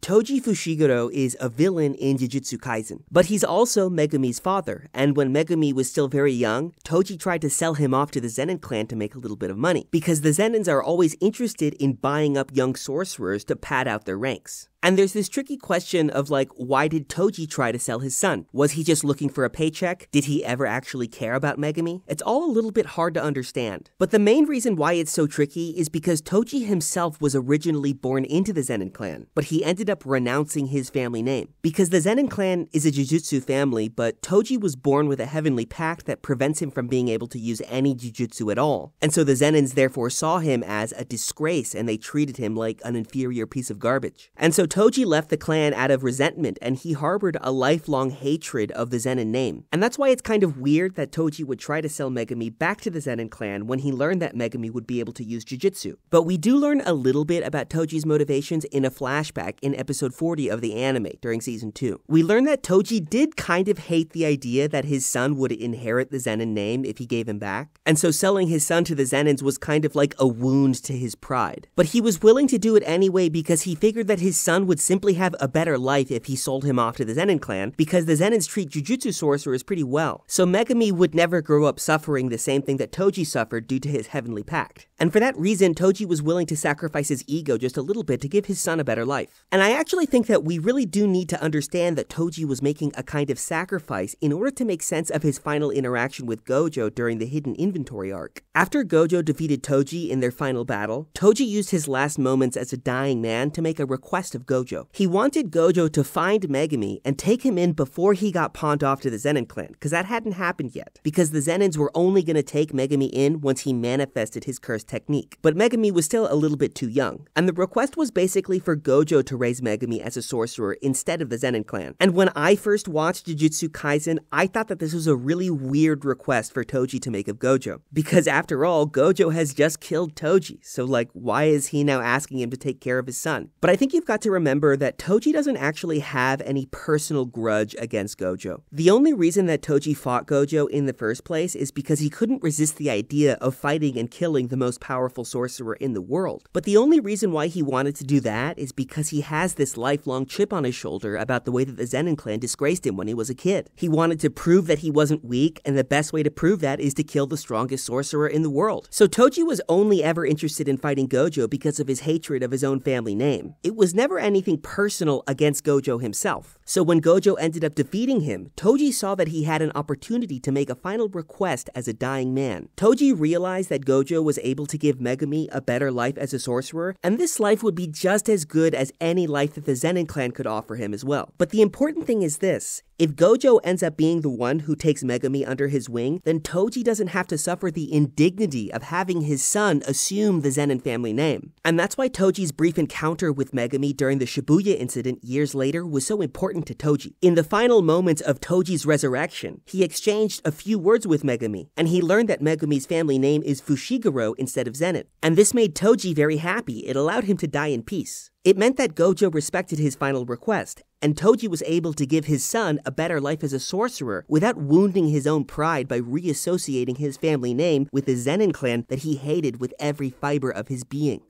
Toji Fushiguro is a villain in Jujutsu Kaisen, but he's also Megumi's father, and when Megumi was still very young, Toji tried to sell him off to the Zenin clan to make a little bit of money, because the Zenins are always interested in buying up young sorcerers to pad out their ranks. And there's this tricky question of why did Toji try to sell his son? Was he just looking for a paycheck? Did he ever actually care about Megumi? It's all a little bit hard to understand. But the main reason why it's so tricky is because Toji himself was originally born into the Zenin clan, but he ended up renouncing his family name. Because the Zenin clan is a Jujutsu family, but Toji was born with a heavenly pact that prevents him from being able to use any Jujutsu at all. And so the Zenins therefore saw him as a disgrace and they treated him like an inferior piece of garbage. And so Toji left the clan out of resentment, and he harbored a lifelong hatred of the Zenin name. And that's why it's kind of weird that Toji would try to sell Megumi back to the Zenin clan when he learned that Megumi would be able to use Jujutsu. But we do learn a little bit about Toji's motivations in a flashback in episode 40 of the anime during season 2. We learn that Toji did kind of hate the idea that his son would inherit the Zenin name if he gave him back. And so selling his son to the Zenins was kind of like a wound to his pride. But he was willing to do it anyway because he figured that his son would simply have a better life if he sold him off to the Zenin clan, because the Zenins treat Jujutsu sorcerers pretty well. So Megumi would never grow up suffering the same thing that Toji suffered due to his heavenly pact. And for that reason, Toji was willing to sacrifice his ego just a little bit to give his son a better life. And I actually think that we really do need to understand that Toji was making a kind of sacrifice in order to make sense of his final interaction with Gojo during the Hidden Inventory arc. After Gojo defeated Toji in their final battle, Toji used his last moments as a dying man to make a request of Gojo. He wanted Gojo to find Megumi and take him in before he got pawned off to the Zenin clan, because that hadn't happened yet, because the Zenins were only going to take Megumi in once he manifested his cursed technique. But Megumi was still a little bit too young, and the request was basically for Gojo to raise Megumi as a sorcerer instead of the Zenin clan. And when I first watched Jujutsu Kaisen, I thought that this was a really weird request for Toji to make of Gojo, because after all, Gojo has just killed Toji, so why is he now asking him to take care of his son? But I think you've got to remember that Toji doesn't actually have any personal grudge against Gojo. The only reason that Toji fought Gojo in the first place is because he couldn't resist the idea of fighting and killing the most powerful sorcerer in the world. But the only reason why he wanted to do that is because he has this lifelong chip on his shoulder about the way that the Zenin clan disgraced him when he was a kid. He wanted to prove that he wasn't weak, and the best way to prove that is to kill the strongest sorcerer in the world. So Toji was only ever interested in fighting Gojo because of his hatred of his own family name. It was never anything personal against Gojo himself. So when Gojo ended up defeating him, Toji saw that he had an opportunity to make a final request as a dying man. Toji realized that Gojo was able to give Megumi a better life as a sorcerer, and this life would be just as good as any life that the Zenin clan could offer him as well. But the important thing is this: if Gojo ends up being the one who takes Megumi under his wing, then Toji doesn't have to suffer the indignity of having his son assume the Zenin family name. And that's why Toji's brief encounter with Megumi during the Shibuya incident years later was so important to Toji. In the final moments of Toji's resurrection, he exchanged a few words with Megumi, and he learned that Megumi's family name is Fushiguro instead of Zenin. And this made Toji very happy. It allowed him to die in peace. It meant that Gojo respected his final request, and Toji was able to give his son a better life as a sorcerer without wounding his own pride by reassociating his family name with the Zenin clan that he hated with every fiber of his being.